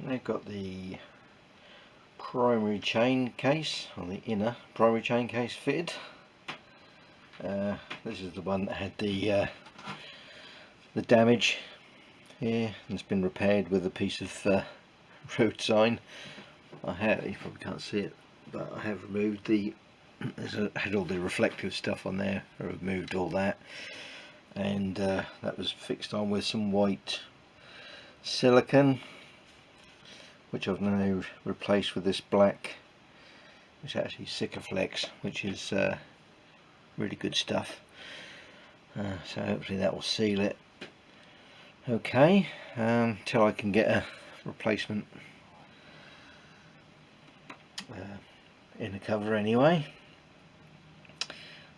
I've got the primary chain case, or the inner primary chain case fitted. This is the one that had the damage here, and it's been repaired with a piece of road sign. You probably can't see it, but I have removed had all the reflective stuff on there. I removed all that, and that was fixed on with some white silicone, which I've now replaced with this black, which is actually Sikaflex, which is really good stuff. So hopefully that will seal it okay, till I can get a replacement inner cover anyway.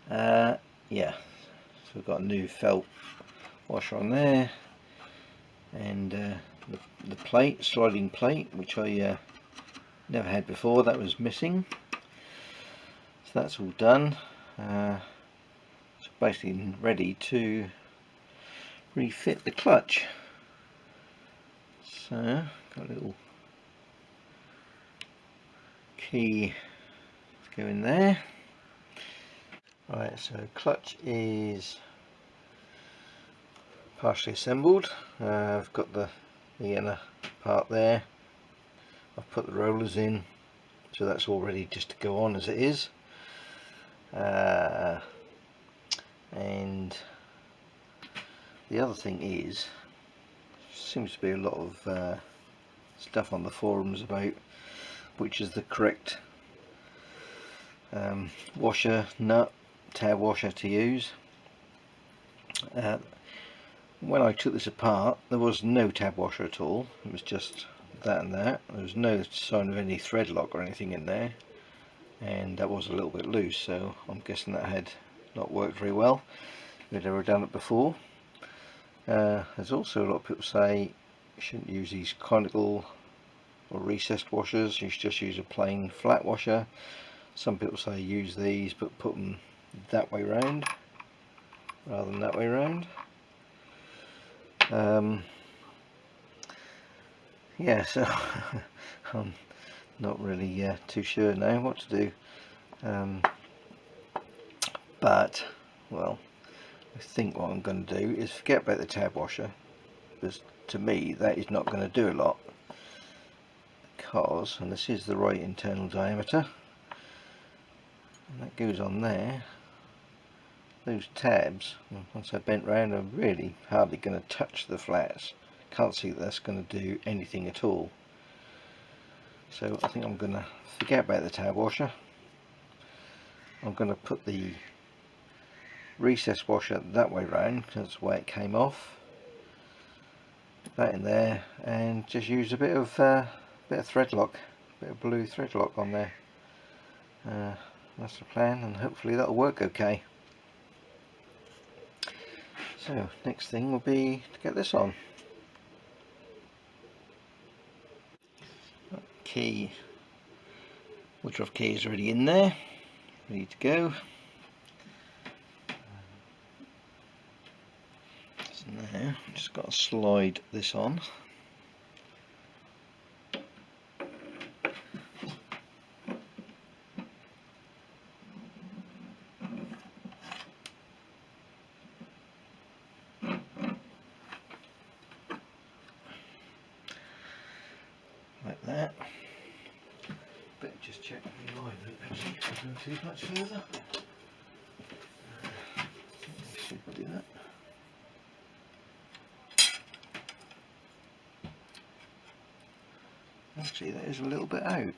Yeah, so we've got a new felt washer on there, and the plate, sliding plate, which I never had before, that was missing. So that's all done. So basically ready to refit the clutch. So got a little key to go in there. Right, so clutch is partially assembled. I've got the inner part there. I've put the rollers in, so that's all ready just to go on as it is. And the other thing is, seems to be a lot of stuff on the forums about which is the correct washer nut, tab washer to use. When I took this apart, there was no tab washer at all. It was just that and that. There was no sign of any thread lock or anything in there, and that was a little bit loose, so I'm guessing that had not worked very well. We'd never done it before. There's also a lot of people say you shouldn't use these conical or recessed washers, you should just use a plain flat washer. Some people say use these, but put them that way round rather than that way round. Yeah, so I'm not really too sure now what to do, but well, I think what I'm going to do is forget about the tab washer, because to me that is not going to do a lot, because, and this is the right internal diameter, and that goes on there. Those tabs, once I bent round, are really hardly going to touch the flats. Can't see that that's going to do anything at all. So I think I'm going to forget about the tab washer. I'm going to put the recess washer that way round, because that's the way it came off. Put that in there, and just use a bit of thread lock, a bit of blue thread lock on there. That's the plan, and hopefully that'll work okay. So next thing will be to get this on. Key, Woodruff key is already in there, ready to go. So now I've just got to slide this on. Like that. Better just check the alignment actually before I go too much further. I should do that. Actually, that is a little bit out.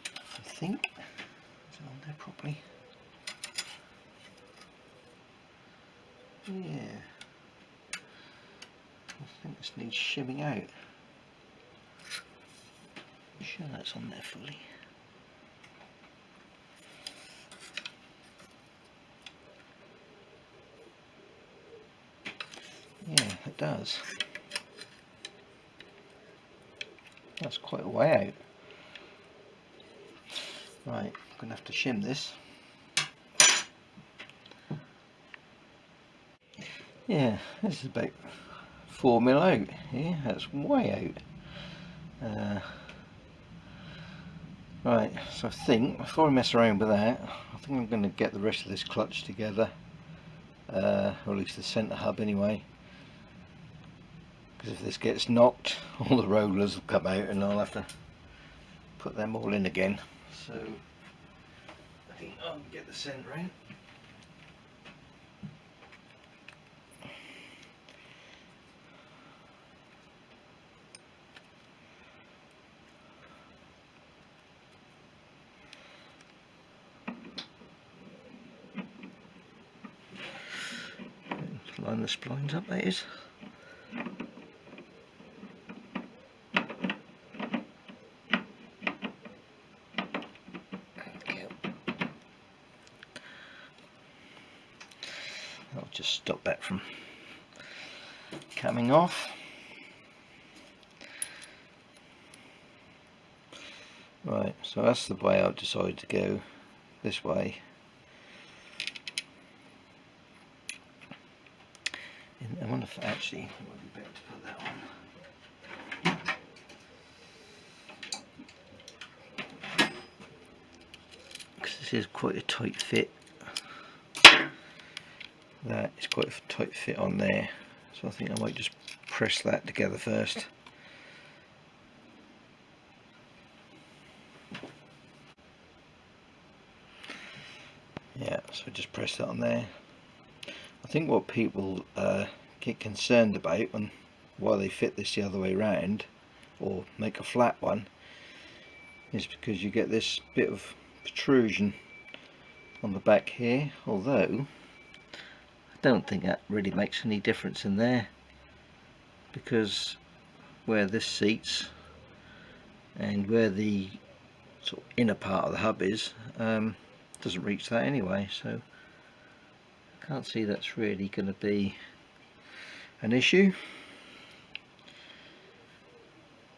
I think. Is it on there properly? Yeah. I think this needs shimming out. I'm sure that's on there fully. Yeah, it does. That's quite a way out. Right, I'm going to have to shim this. Yeah, this is about 4mm out here. That's way out. Right, so I think before I mess around with that, I think I'm going to get the rest of this clutch together, or at least the centre hub anyway, because if this gets knocked, all the rollers will come out and I'll have to put them all in again. So I think I'll get the centre in. Line the splines up, that is. Okay. I'll just stop that from coming off. Right, so that's the way I've decided to go, this way. And I wonder if actually it would be better to put that on. Because this is quite a tight fit. That is quite a tight fit on there. So I think I might just press that together first. Yeah, so just press that on there. I think what people get concerned about and why they fit this the other way round or make a flat one is because you get this bit of protrusion on the back here, although I don't think that really makes any difference in there, because where this seats and where the sort of inner part of the hub is doesn't reach that anyway, so I can't see that's really going to be an issue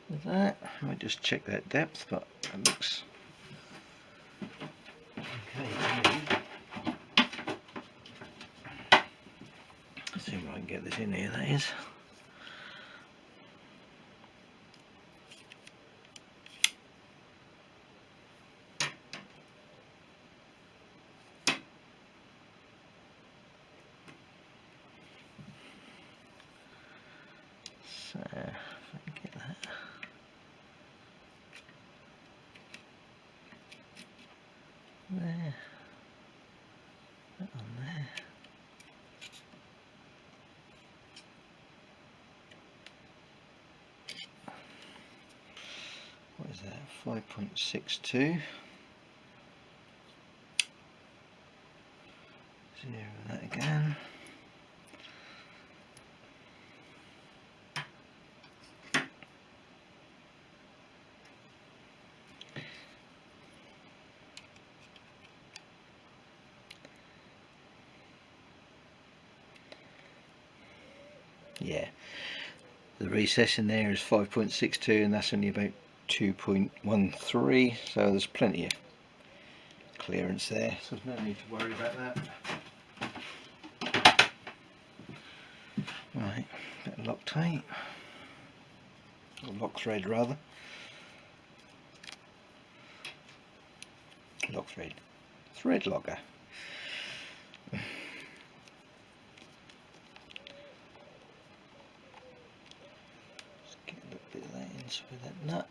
with that. I might just check that depth, but it looks okay. Let's see if I can get this in here, that is. So if I can get that. There. That on there. What is that? 5.62. Zero that again. Yeah, the recess in there is 5.62 and that's only about 2.13, so there's plenty of clearance there, so there's no need to worry about that. Right, bit of Loctite, or lock thread rather. Lock thread, thread locker. Get a little bit of that in with that nut.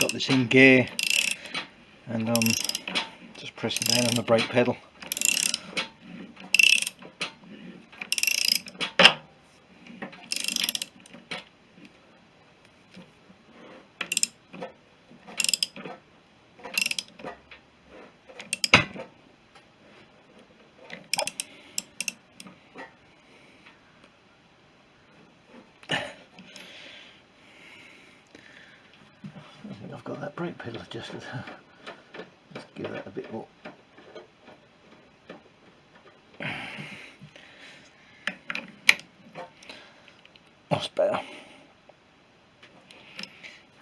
got this in gear, and I'm just pressing down on the brake pedal. I think I've got that brake pedal adjusted. Let's give that a bit more. That's better.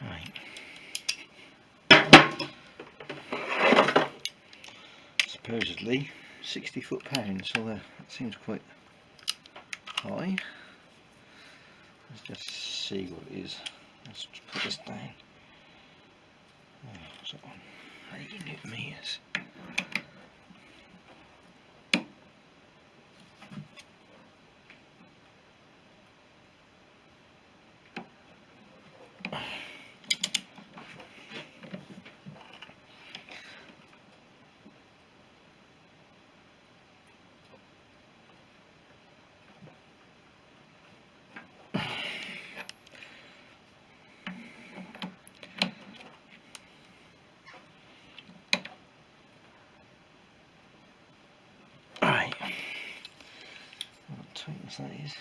Right. Supposedly 60 foot-pounds, so that seems quite high. Let's just see what it is. Let's put this down. So 80 newton meters. Right. What tightness that is.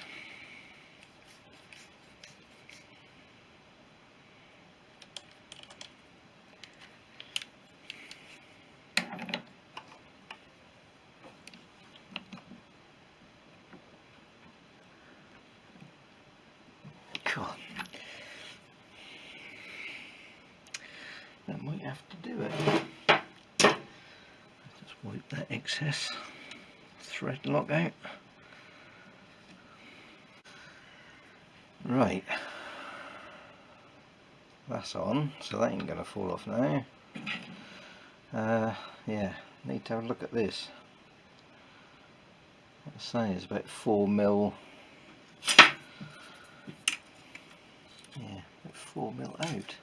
Cool. That might have to do it. Just wipe that excess thread lock out. Right. That's on, so that ain't going to fall off now. Yeah, need to have a look at this. Let's say it's about 4mm. Yeah, about 4mm out.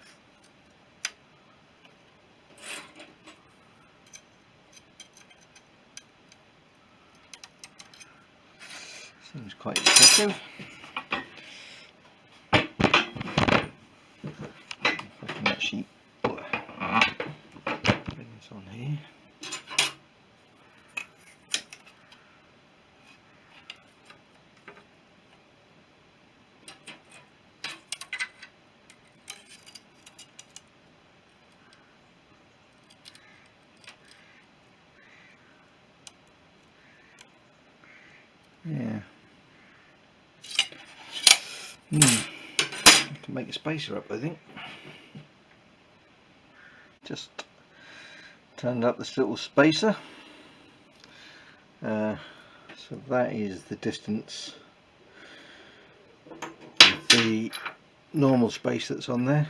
Seems quite excessive. If I can actually bring this on here. Yeah. Have to make a spacer up, I think. Just turned up this little spacer. So that is the distance with the normal space that's on there.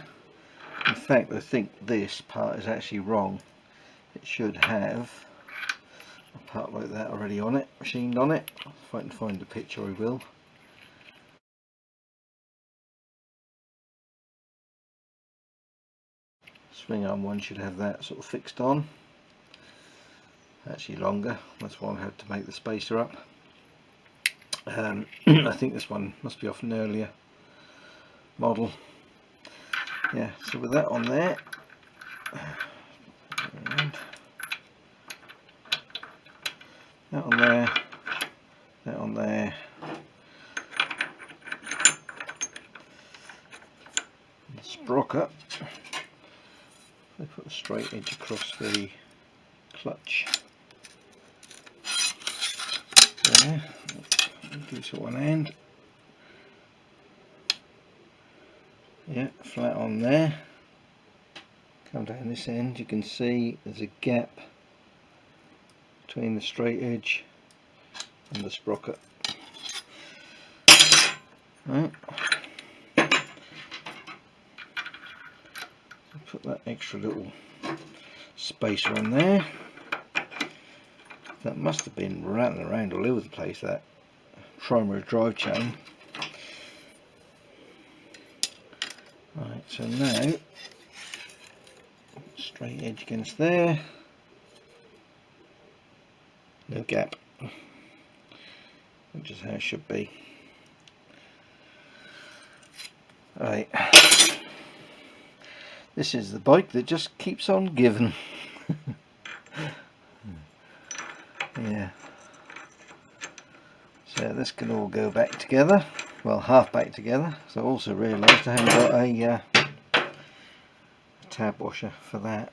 In fact, I think this part is actually wrong. It should have a part like that already on it, machined on it. If I can find the picture, I will. Swing arm one should have that sort of fixed on. Actually longer, that's why I had to make the spacer up. I think this one must be off an earlier model. Yeah, so with that on there, and that on there, that on there, and the sprocket. I put a straight edge across the clutch there, do this at one end, yeah, flat on there. Come down this end, you can see there's a gap between the straight edge and the sprocket. Right. Put that extra little spacer on there. That must have been rattling around all over the place, that primary drive chain. Right, so now straight edge against there, no gap, which is how it should be. Right, this is the bike that just keeps on giving. Yeah, so this can all go back together, well, half back together. So I also realised I haven't got a tab washer for that,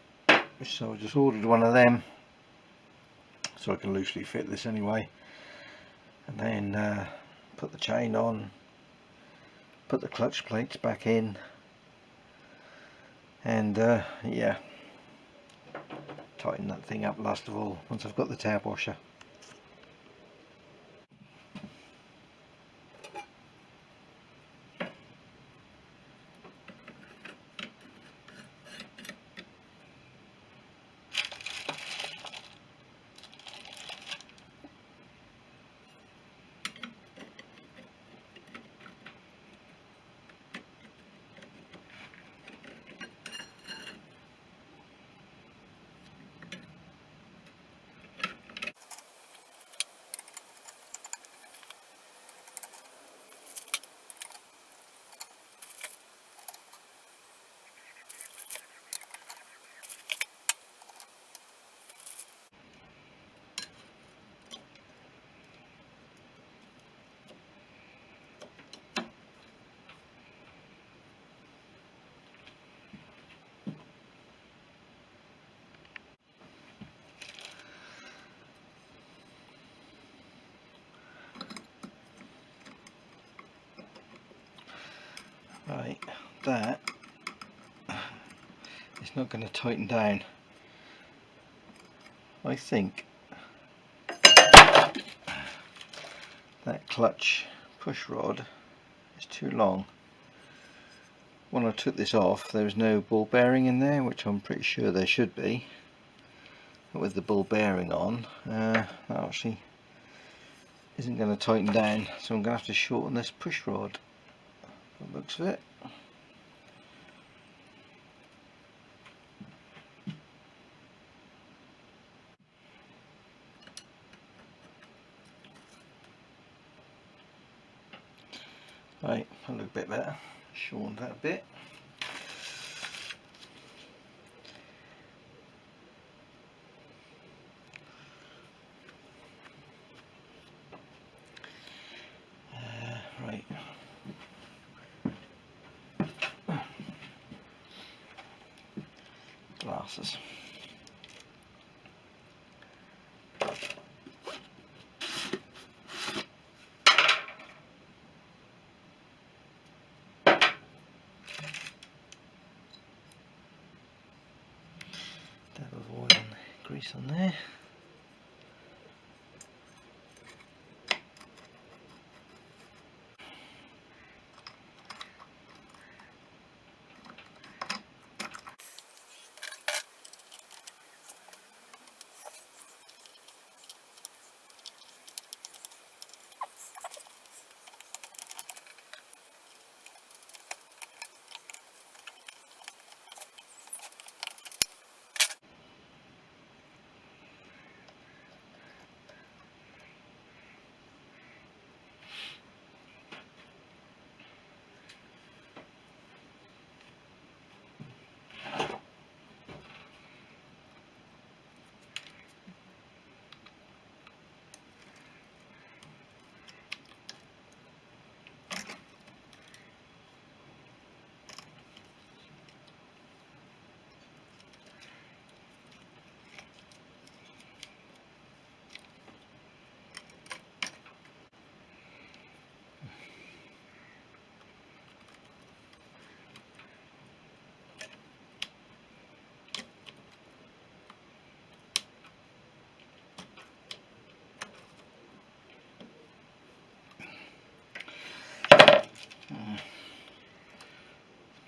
so I just ordered one of them so I can loosely fit this anyway, and then put the chain on, put the clutch plates back in, and yeah, tighten that thing up last of all once I've got the tab washer. Right, that is not going to tighten down. I think that clutch push rod is too long. When I took this off, there was no ball bearing in there, which I'm pretty sure there should be. But with the ball bearing on, that actually isn't going to tighten down, so I'm going to have to shorten this push rod. That looks of it. Right, a little bit better. Shorten that a bit. Right. Glasses. Dab of oil and grease on there.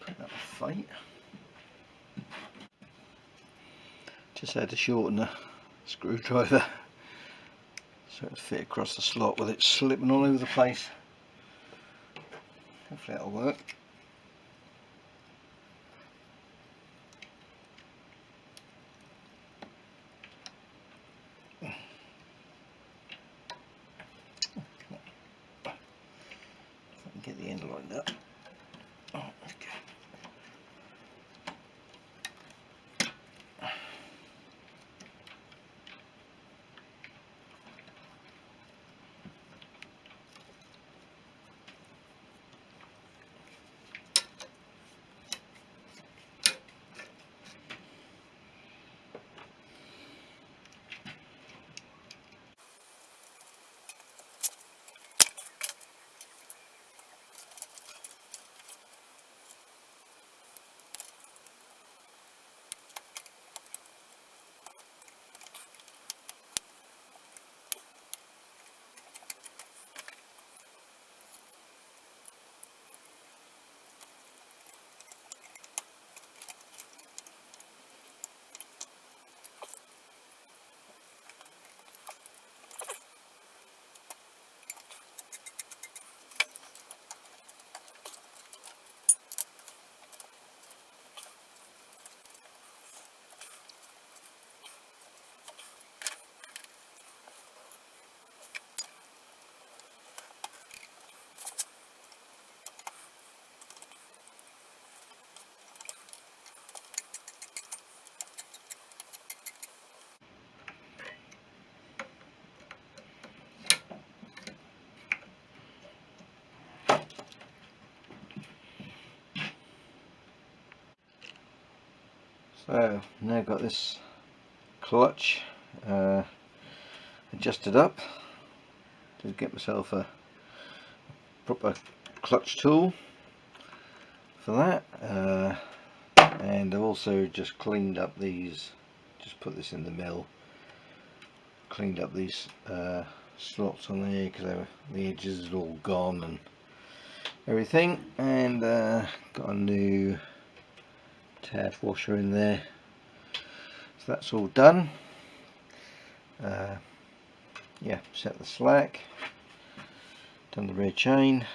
Put that fight. Just had to shorten the screwdriver so it would fit across the slot with it slipping all over the place. Hopefully that'll work. get the end lined up. Oh, okay. So now got this clutch adjusted up to get myself a proper clutch tool for that, and I've also just cleaned up these, just put this in the mill, cleaned up these slots on there because the edges are all gone and everything, and got a new tab washer in there, so that's all done. Yeah, set the slack, done the rear chain,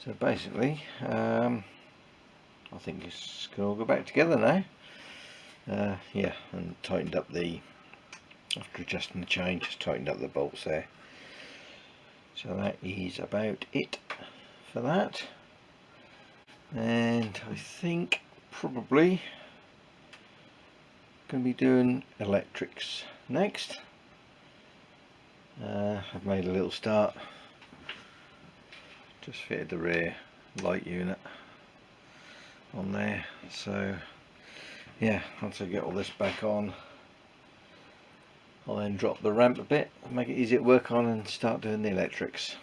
so basically I think it's going to all go back together now. Yeah, and tightened up the, after adjusting the chain, just tightened up the bolts there. So that is about it for that, and I think probably going to be doing electrics next. I've made a little start, just fitted the rear light unit on there, so yeah, once I get all this back on, I'll then drop the ramp a bit, make it easier to work on, and start doing the electrics.